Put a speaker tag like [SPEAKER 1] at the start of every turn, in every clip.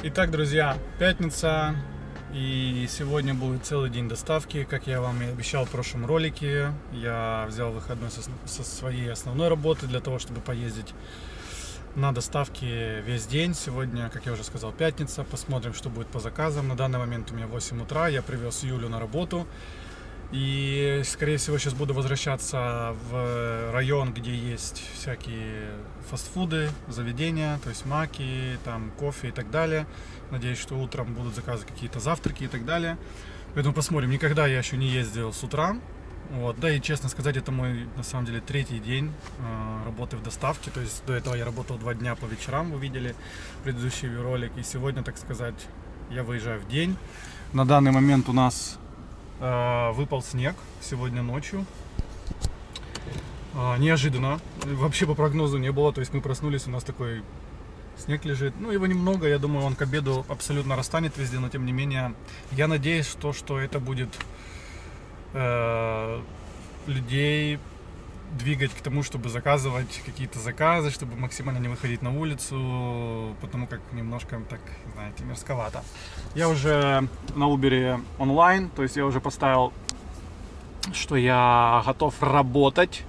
[SPEAKER 1] Итак, друзья, пятница, и сегодня будет целый день доставки. Как я вам и обещал в прошлом ролике, я взял выходной со своей основной работы для того, чтобы поездить на доставке весь день. Сегодня, как я уже сказал, пятница. Посмотрим, что будет по заказам. На данный момент у меня 8 утра. Я привез Юлю на работу. И, скорее всего, сейчас буду возвращаться в район, где есть всякие фастфуды, заведения, то есть маки, там кофе и так далее. Надеюсь, что утром будут заказы какие-то завтраки и так далее. Поэтому посмотрим. Никогда я еще не ездил с утра. Вот. Да и, честно сказать, это мой, на самом деле, третий день работы в доставке. То есть до этого я работал 2 дня по вечерам, вы видели предыдущий ролик. И сегодня, так сказать, я выезжаю в день. На данный момент у нас выпал снег сегодня ночью. Неожиданно. Вообще по прогнозу не было. То есть мы проснулись, у нас такой снег лежит. Ну, его немного. Я думаю, он к обеду абсолютно растает везде. Но тем не менее, я надеюсь, что это будет людей двигать к тому, чтобы заказывать какие-то заказы, чтобы максимально не выходить на улицу, потому как немножко, так, знаете, мерзковато. Я уже на Uber онлайн, то есть я уже поставил, что я готов работать.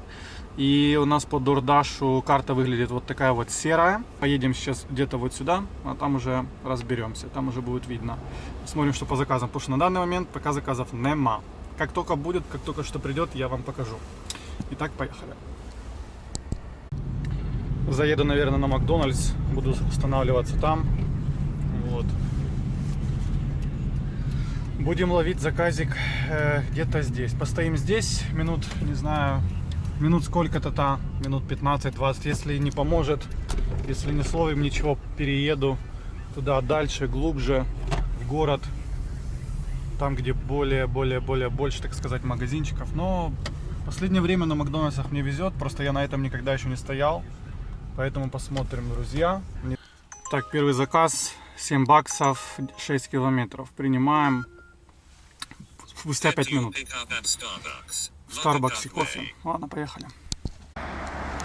[SPEAKER 1] И у нас по DoorDash карта выглядит вот такая вот серая. Поедем сейчас где-то вот сюда, а там уже разберемся, там уже будет видно. Посмотрим, что по заказам, потому что на данный момент пока заказов нема. Как только будет, как только что придет, я вам покажу. Итак, поехали. Заеду, наверное, на Макдональдс, буду останавливаться там. Вот. Будем ловить заказик где-то здесь. Постоим здесь минут, не знаю, минут сколько-то, минут 15-20. Если не поможет, если не словим ничего, перееду туда дальше, глубже, в город. Там, где больше, так сказать, магазинчиков. Но в последнее время на Макдональдсах мне везет. Просто я на этом никогда еще не стоял. Поэтому посмотрим, друзья. Так, первый заказ. 7 баксов, 6 километров. Принимаем спустя 5 минут. В Starbucks кофе. Ладно, поехали.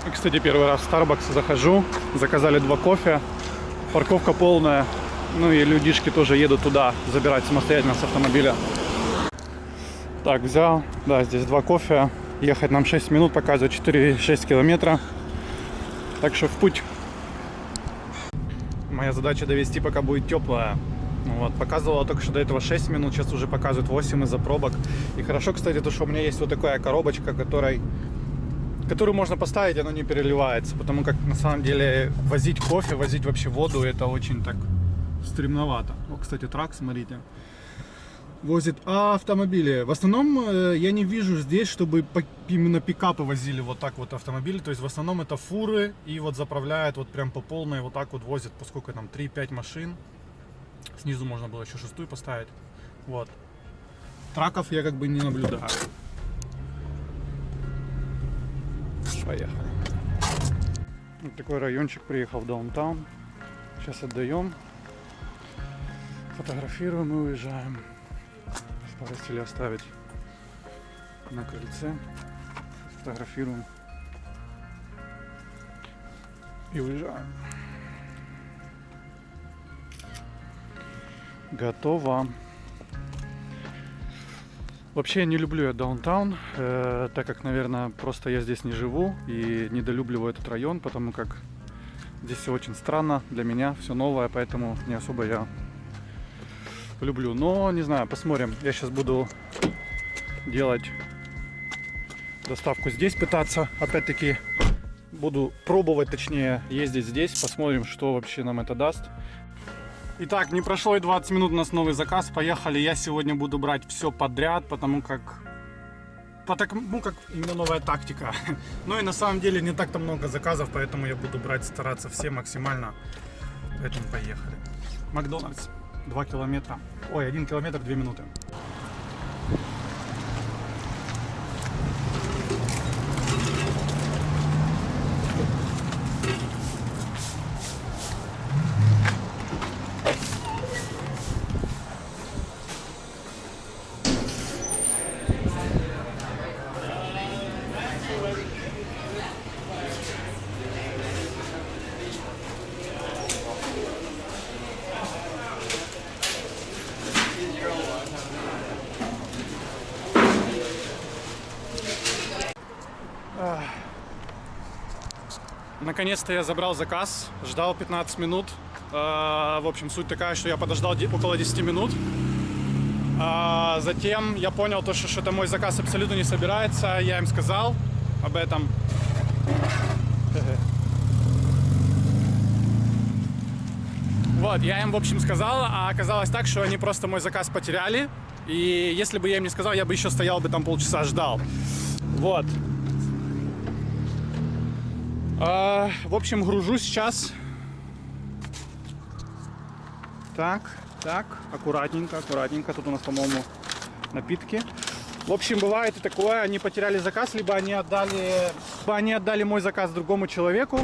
[SPEAKER 1] И, кстати, первый раз в Starbucks захожу. Заказали 2 кофе. Парковка полная. Ну и людишки тоже едут туда забирать самостоятельно с автомобиля. Так, взял. Да, здесь 2 кофе. Ехать нам 6 минут, показывает 4-6 километра. Так что в путь. Моя задача довести, пока будет теплая. Вот, показывала только что до этого 6 минут, сейчас уже показывает 8 из-за пробок. И хорошо, кстати, то, что у меня есть вот такая коробочка, которую можно поставить, она не переливается. Потому как на самом деле возить кофе, возить вообще воду, это очень так стремновато. О, кстати, трак, смотрите, возит автомобили. В основном я не вижу здесь, чтобы именно пикапы возили вот так вот автомобили. То есть в основном это фуры, и вот заправляют вот прям по полной, вот так вот возят, поскольку там 3-5 машин. Снизу можно было еще 6-ю поставить. Вот. Траков я как бы не наблюдаю. Поехали. Вот такой райончик, приехал в даунтаун. Сейчас отдаем. Фотографируем и уезжаем. Попросили оставить на крыльце. Фотографируем и уезжаем. Готово. Вообще не люблю я даунтаун, так как, наверное, просто я здесь не живу и недолюбливаю этот район, потому как здесь все очень странно для меня, все новое, поэтому не особо я люблю. Но не знаю, посмотрим. Я сейчас буду делать доставку здесь, пытаться. Опять-таки буду пробовать, точнее, ездить здесь. Посмотрим, что вообще нам это даст. Итак, не прошло и 20 минут, у нас новый заказ. Поехали. Я сегодня буду брать все подряд, потому как именно новая тактика. Ну и на самом деле не так-то много заказов, поэтому я буду брать, стараться все максимально. Поэтому поехали. Макдональдс. 2 километра. Ой, 1 километр 2 минуты. Наконец-то я забрал заказ, ждал 15 минут. В общем, суть такая, что я подождал около 10 минут. Затем я понял, что это мой заказ абсолютно не собирается. Я им сказал об этом. Вот, я им, в общем, сказал, а оказалось так, что они просто мой заказ потеряли. И если бы я им не сказал, я бы еще стоял бы там полчаса, ждал. Вот. В общем, гружу сейчас. Так, аккуратненько. Тут у нас, по-моему, напитки. В общем, бывает и такое, они потеряли заказ, либо они отдали мой заказ другому человеку,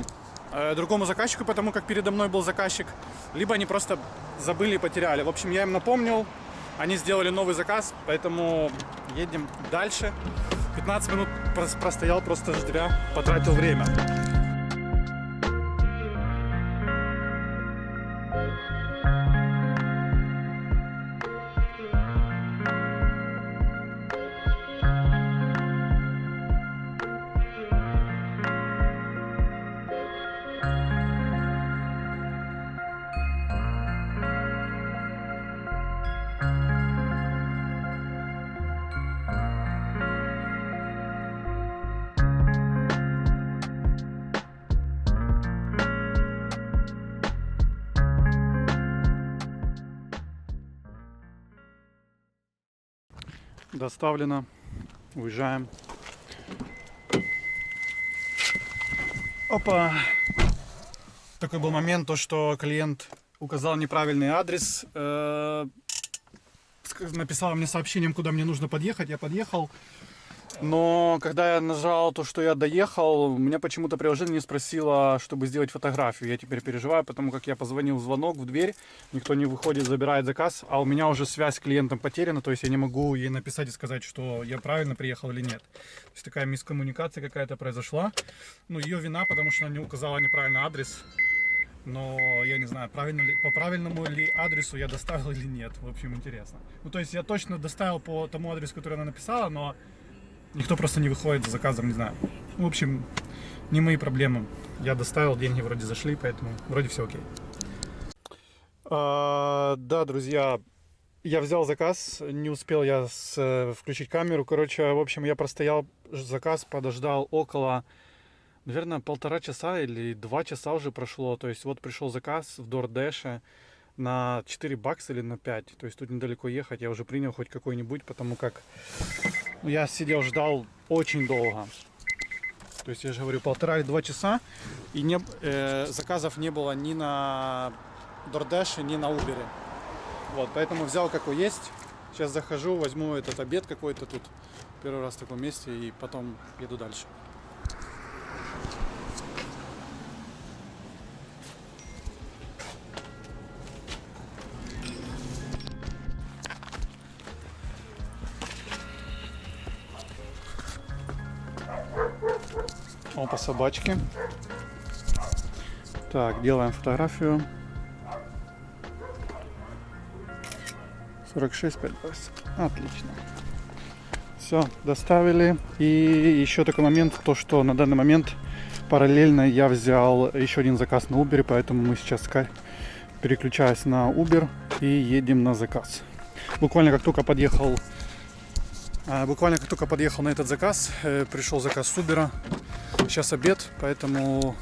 [SPEAKER 1] другому заказчику, потому как передо мной был заказчик, либо они просто забыли и потеряли. В общем, я им напомнил, они сделали новый заказ, поэтому едем дальше. 15 минут простоял просто ждя, потратил время. Доставлено. Уезжаем. Опа! Такой был момент, то что клиент указал неправильный адрес. Написал мне сообщением, куда мне нужно подъехать. Я подъехал. Но когда я нажал то, что я доехал, меня почему-то приложение не спросило, чтобы сделать фотографию. Я теперь переживаю, потому как я позвонил в звонок в дверь, никто не выходит, забирает заказ, а у меня уже связь с клиентом потеряна, то есть я не могу ей написать и сказать, что я правильно приехал или нет. То есть такая мискоммуникация какая-то произошла. Ну, ее вина, потому что она не указала неправильный адрес. Но я не знаю, правильно ли, по правильному ли адресу я доставил или нет. В общем, интересно. Ну, то есть я точно доставил по тому адресу, который она написала, но никто просто не выходит за заказом, не знаю. В общем, не мои проблемы. Я доставил, деньги вроде зашли, поэтому вроде все окей. Да, друзья, я взял заказ, не успел я включить камеру. Короче, в общем, я простоял заказ, подождал около, наверное, 1,5 часа или 2 часа уже прошло. То есть вот пришел заказ в DoorDash на 4 бакса или на 5. То есть тут недалеко ехать, я уже принял хоть какой-нибудь, потому как я сидел, ждал очень долго. То есть, я же говорю, 1,5 или 2 часа. И заказов не было ни на DoorDash, ни на Uber. Вот, поэтому взял какой есть. Сейчас захожу, возьму этот обед какой-то тут. Первый раз в таком месте. И потом еду дальше. Опа, собачки. Так, делаем фотографию. 46,5. Отлично. Все, доставили. И еще такой момент, то что на данный момент параллельно я взял еще один заказ на Uber, поэтому мы сейчас переключаюсь на Uber и едем на заказ. Буквально как только подъехал на этот заказ, пришел заказ с Uber. Сейчас обед, поэтому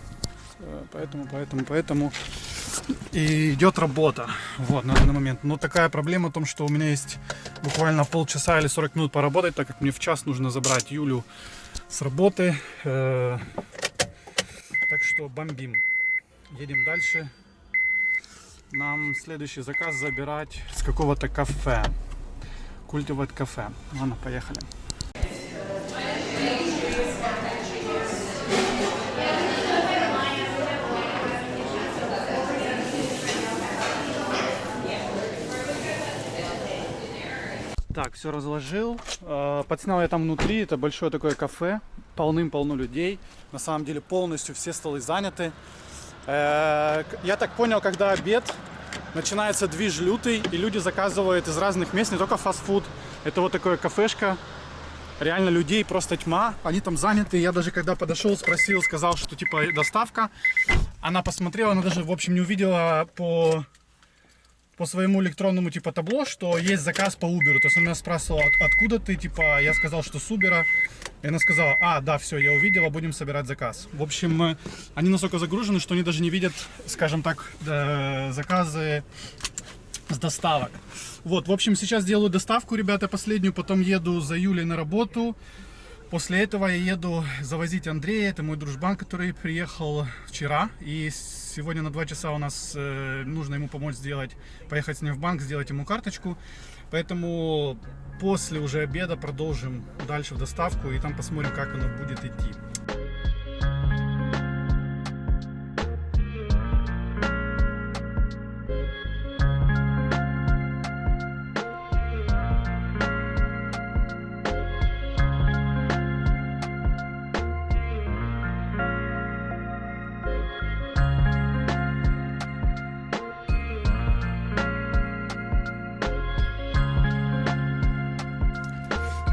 [SPEAKER 1] и идет работа. Вот, на данный момент. Но такая проблема в том, что у меня есть буквально полчаса или 40 минут поработать, так как мне в час нужно забрать Юлю с работы. Так что бомбим. Едем дальше. Нам следующий заказ забирать с какого-то кафе. Культивать кафе. Ладно, поехали. Так, все разложил. Подснял я там внутри. Это большое такое кафе. Полным-полно людей. На самом деле полностью все столы заняты. Я так понял, когда обед, начинается движ лютый. И люди заказывают из разных мест, не только фастфуд. Это вот такое кафешка. реально людей просто тьма, они там заняты. Я даже когда подошел, спросил, сказал, что типа доставка. Она посмотрела, она даже в общем не увидела по своему электронному типа табло, что есть заказ по Uber. То есть она меня спрашивала, откуда ты, типа, я сказал, что с Uber. И она сказала, да, все, я увидела, будем собирать заказ. В общем, они настолько загружены, что они даже не видят, скажем так, заказы с доставок. Вот, в общем, сейчас делаю доставку, ребята, последнюю, потом еду за Юлей на работу. После этого я еду завозить Андрея, это мой дружбан, который приехал вчера. И сегодня на 2 часа у нас нужно ему помочь поехать с ним в банк, сделать ему карточку. Поэтому после уже обеда продолжим дальше в доставку и там посмотрим, как оно будет идти.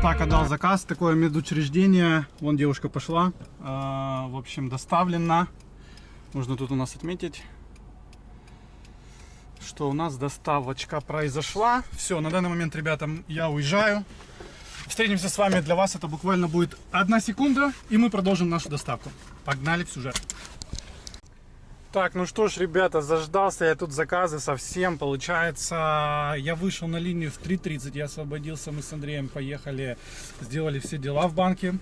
[SPEAKER 1] Так, отдал заказ, такое медучреждение, вон девушка пошла, в общем, доставлено. Нужно тут у нас отметить, что у нас доставочка произошла. Все, на данный момент, ребята, я уезжаю. Встретимся с вами, для вас это буквально будет 1 секунда, и мы продолжим нашу доставку. Погнали в сюжет. Так, ну что ж, ребята, заждался я тут заказы совсем. Получается, я вышел на линию в 3:30, я освободился, мы с Андреем поехали, сделали все дела в банке.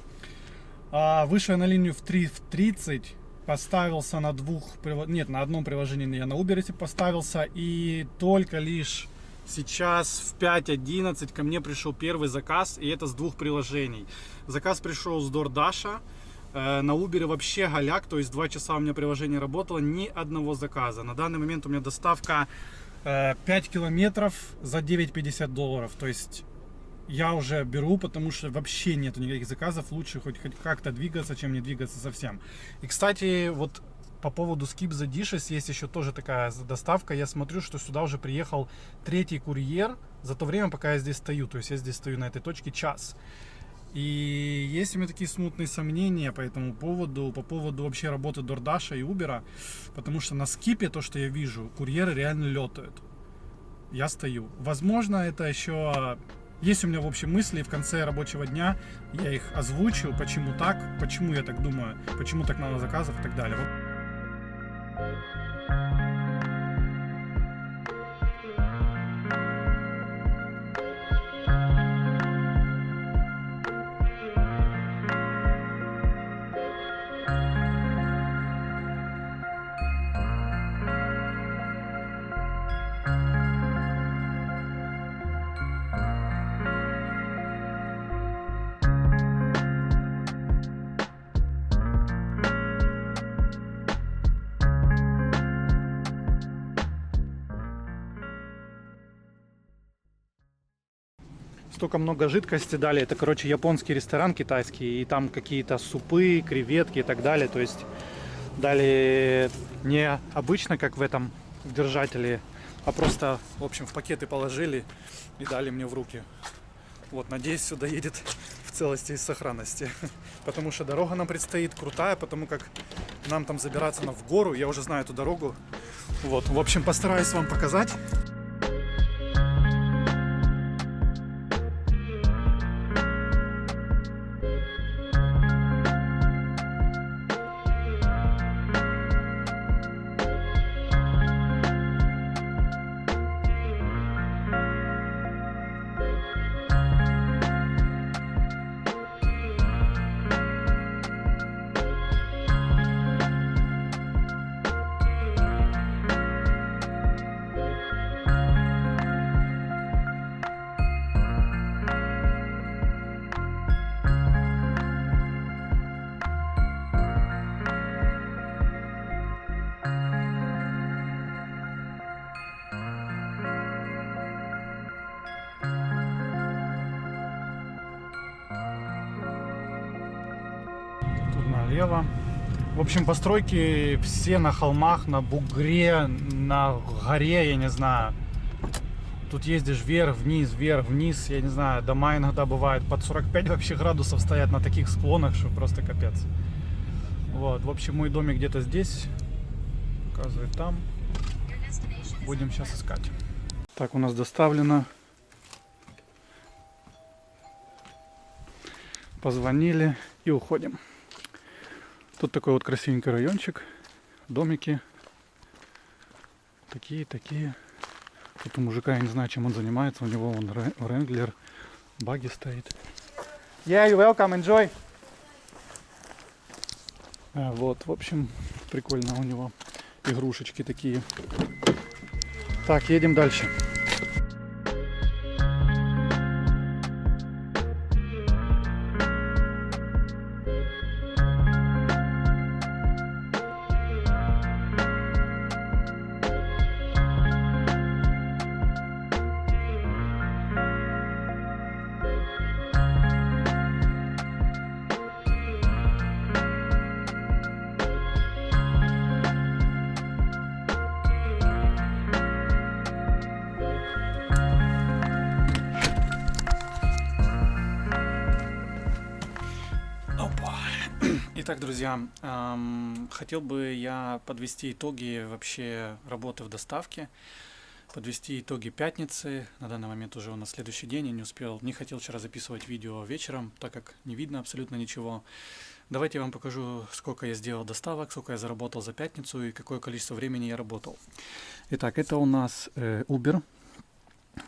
[SPEAKER 1] Вышел я на линию в 3:30, поставился на на одном приложении я на Uber поставился. И только лишь сейчас в 5:11 ко мне пришел первый заказ, и это с 2 приложений. Заказ пришел с DoorDash. На Uber вообще голяк, то есть 2 часа у меня приложение работало, ни одного заказа. На данный момент у меня доставка 5 километров за $9.50. То есть я уже беру, потому что вообще нету никаких заказов. Лучше хоть как-то двигаться, чем не двигаться совсем. И, кстати, вот по поводу Skip the Dishes есть еще тоже такая доставка. Я смотрю, что сюда уже приехал 3-й курьер за то время, пока я здесь стою. То есть я здесь стою на этой точке час. И есть у меня такие смутные сомнения по этому поводу, по поводу вообще работы DoorDash и Uber, потому что на скипе то, что я вижу, курьеры реально летают. Я стою. Возможно, это еще есть у меня в общем мысли, и в конце рабочего дня я их озвучу, почему так, почему я так думаю, почему так мало заказов и так далее. Столько много жидкости дали. Это, короче, японский ресторан китайский. И там какие-то супы, креветки и так далее. То есть дали не обычно, как в этом держателе, а просто, в общем, в пакеты положили и дали мне в руки. Вот, надеюсь, все доедет в целости и сохранности. Потому что дорога нам предстоит крутая, потому как нам там забираться в гору. Я уже знаю эту дорогу. Вот, в общем, постараюсь вам показать. Налево. В общем, постройки все на холмах, на бугре, на горе, я не знаю. Тут ездишь вверх, вниз, я не знаю, дома иногда бывает под 45 вообще градусов стоят на таких склонах, что просто капец. Вот, в общем, мой домик где-то здесь, показывает там. Будем сейчас искать. Так, у нас доставлено. Позвонили и уходим. Тут такой вот красивенький райончик, домики. Такие. Тут у мужика, я не знаю, чем он занимается, у него вон Wrangler, багги стоит. Yeah, you're welcome, enjoy. Вот, в общем, прикольно у него игрушечки такие. Так, едем дальше. Итак, друзья, хотел бы я подвести итоги вообще работы в доставке, подвести итоги пятницы. На данный момент уже у нас следующий день, я не хотел вчера записывать видео вечером, так как не видно абсолютно ничего. Давайте я вам покажу, сколько я сделал доставок, сколько я заработал за пятницу и какое количество времени я работал. Итак, это у нас Uber.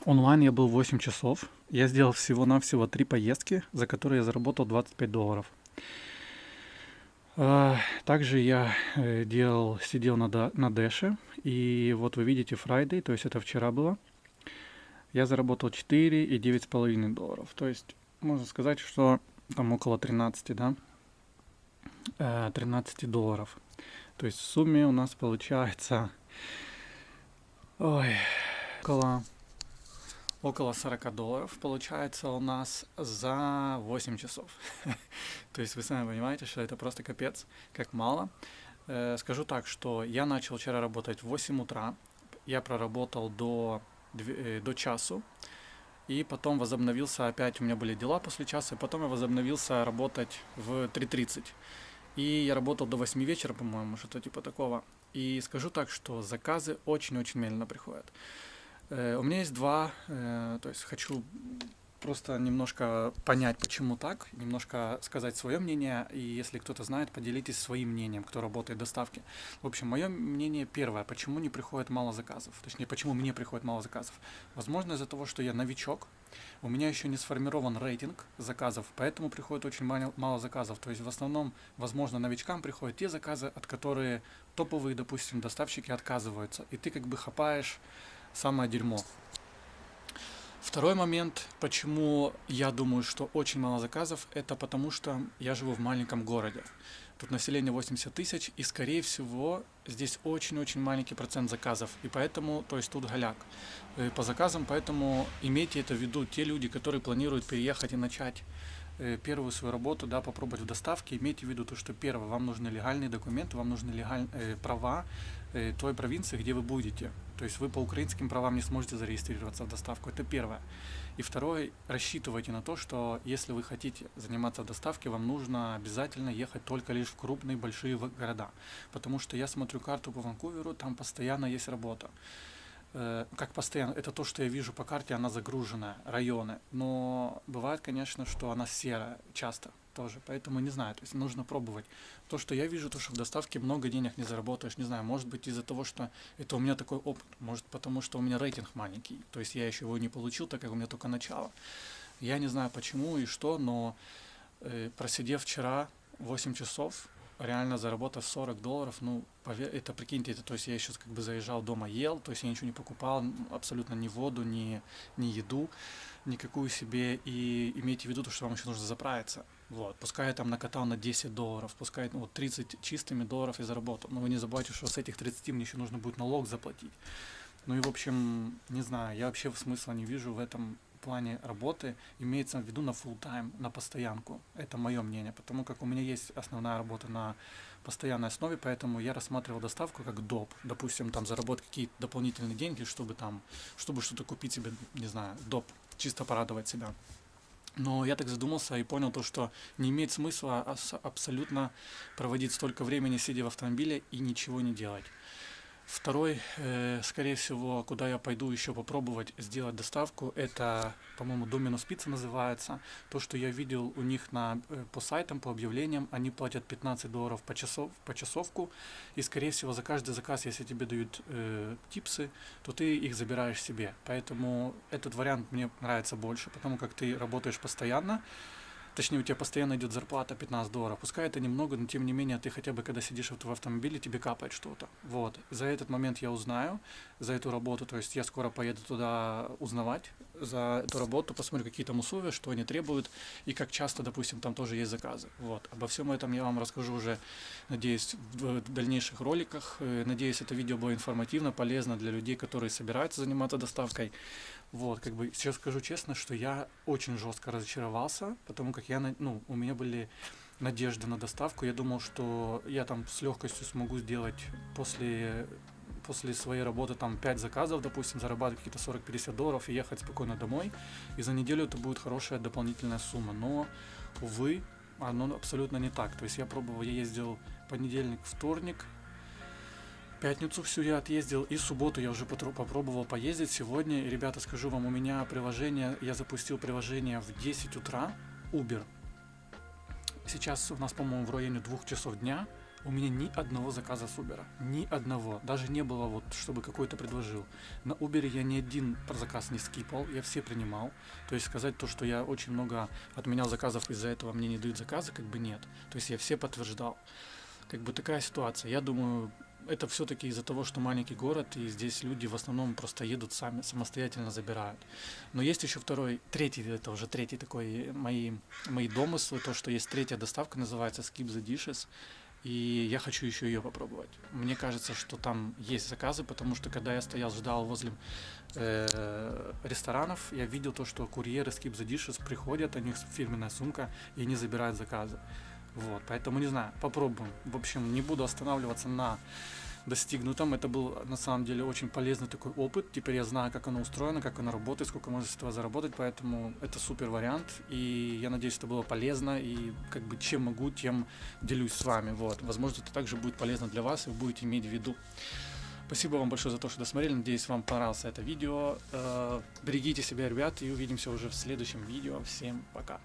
[SPEAKER 1] Онлайн я был 8 часов. Я сделал всего-навсего 3 поездки, за которые я заработал $25. Также я сидел на Дэше, и вот вы видите Friday, то есть это вчера было. Я заработал 4 и $9,5. То есть можно сказать, что там около 13, да? $13. То есть в сумме у нас получается около $40 получается у нас за 8 часов. То есть вы сами понимаете, что это просто капец, как мало. Скажу так, что я начал вчера работать в 8 утра, я проработал до часу, и потом возобновился опять, у меня были дела после часа, и потом я возобновился работать в 3:30. И я работал до 8 вечера, по-моему, что-то типа такого. И скажу так, что заказы очень-очень медленно приходят. У меня есть то есть хочу просто немножко понять, почему так, немножко сказать свое мнение, и если кто-то знает, поделитесь своим мнением, кто работает в доставке. В общем, мое мнение первое, почему не приходит мало заказов, точнее, почему мне приходит мало заказов. Возможно, из-за того, что я новичок, у меня еще не сформирован рейтинг заказов, поэтому приходит очень мало заказов. То есть в основном, возможно, новичкам приходят те заказы, от которых топовые, допустим, доставщики отказываются, и ты как бы хапаешь самое дерьмо. Второй момент, почему я думаю, что очень мало заказов, это потому что я живу в маленьком городе. Тут население 80 тысяч, и скорее всего здесь очень-очень маленький процент заказов, и поэтому, то есть тут голяк по заказам, поэтому имейте это в виду, те люди, которые планируют переехать и начать первую свою работу, да, попробовать в доставке, имейте в виду то, что первое, вам нужны легальные документы, вам нужны права той провинции, где вы будете. То есть вы по украинским правам не сможете зарегистрироваться в доставку. Это первое. И второе, рассчитывайте на то, что если вы хотите заниматься доставкой, вам нужно обязательно ехать только лишь в крупные большие города. Потому что я смотрю карту по Ванкуверу, там постоянно есть работа. Как постоянно, это то, что я вижу по карте, она загруженная, районы. Но бывает, конечно, что она серая часто тоже, поэтому не знаю, то есть нужно пробовать. То, что я вижу, то, что в доставке много денег не заработаешь, не знаю, может быть из-за того, что это у меня такой опыт, может потому, что у меня рейтинг маленький, то есть я еще его не получил, так как у меня только начало. Я не знаю почему и что, но просидев вчера 8 часов, реально заработав $40, ну, это, прикиньте, это, то есть я еще как бы заезжал дома, ел, то есть я ничего не покупал, абсолютно ни воду, ни еду, никакую себе, и имейте в виду, что вам еще нужно заправиться. Вот, пускай я там накатал на $10, пускай вот 30 чистыми долларов я заработал, но вы не забывайте, что с этих 30 мне еще нужно будет налог заплатить. Ну и в общем, не знаю, я вообще смысла не вижу в этом плане работы имеется в виду на full time, на постоянку. Это мое мнение, потому как у меня есть основная работа на постоянной основе, поэтому я рассматривал доставку как доп. Допустим, там заработать какие-то дополнительные деньги, чтобы что-то купить себе, не знаю, доп, чисто порадовать себя. Но я так задумался и понял то, что не имеет смысла абсолютно проводить столько времени, сидя в автомобиле и ничего не делать. Второй, скорее всего, куда я пойду еще попробовать сделать доставку, это, по-моему, Domino's Pizza называется. То, что я видел у них по сайтам, по объявлениям, они платят $15 по часовку. И, скорее всего, за каждый заказ, если тебе дают типсы, то ты их забираешь себе. Поэтому этот вариант мне нравится больше, потому как ты работаешь постоянно. Точнее, у тебя постоянно идет зарплата $15. Пускай это немного, но тем не менее, ты хотя бы, когда сидишь в автомобиле, тебе капает что-то. Вот. За этот момент я узнаю, за эту работу, то есть я скоро поеду туда узнавать за эту работу, посмотрю, какие там условия, что они требуют, и как часто, допустим, там тоже есть заказы. Вот. Обо всем этом я вам расскажу уже, надеюсь, в дальнейших роликах. Надеюсь, это видео было информативно, полезно для людей, которые собираются заниматься доставкой. Вот, как бы сейчас скажу честно, что я очень жестко разочаровался, потому как у меня были надежды на доставку. Я думал, что я там с легкостью смогу сделать после своей работы там 5 заказов, допустим, зарабатывать какие-то $40-50 и ехать спокойно домой. И за неделю это будет хорошая дополнительная сумма. Но, увы, оно абсолютно не так. То есть я ездил понедельник, вторник, пятницу всю я отъездил, и в субботу я уже попробовал поездить. Сегодня, ребята, скажу вам, я запустил приложение в 10 утра, Uber. Сейчас у нас, по-моему, в районе 2 часов дня. У меня ни одного заказа с Uber. Ни одного. Даже не было, вот, чтобы какой-то предложил. На Uber я ни один заказ не скипал, я все принимал. То есть сказать то, что я очень много отменял заказов, из-за этого мне не дают заказы, как бы нет. То есть я все подтверждал. Как бы такая ситуация. Я думаю, это все-таки из-за того, что маленький город, и здесь люди в основном просто едут сами, самостоятельно забирают. Но есть еще третий такой мои домыслы, то, что есть третья доставка, называется Skip the Dishes, и я хочу еще ее попробовать. Мне кажется, что там есть заказы, потому что когда я ждал возле ресторанов, я видел то, что курьеры Skip the Dishes приходят, у них фирменная сумка, и они забирают заказы. Вот, поэтому не знаю, попробуем. В общем, не буду останавливаться на достигнутом. Это был на самом деле очень полезный такой опыт. Теперь я знаю, как оно устроено, как оно работает, сколько можно с этого заработать, поэтому это супер вариант. И я надеюсь, это было полезно. И как бы чем могу, тем делюсь с вами. Вот. Возможно, это также будет полезно для вас, и вы будете иметь в виду. Спасибо вам большое за то, что досмотрели. Надеюсь, вам понравилось это видео. Берегите себя, ребят, и увидимся уже в следующем видео. Всем пока.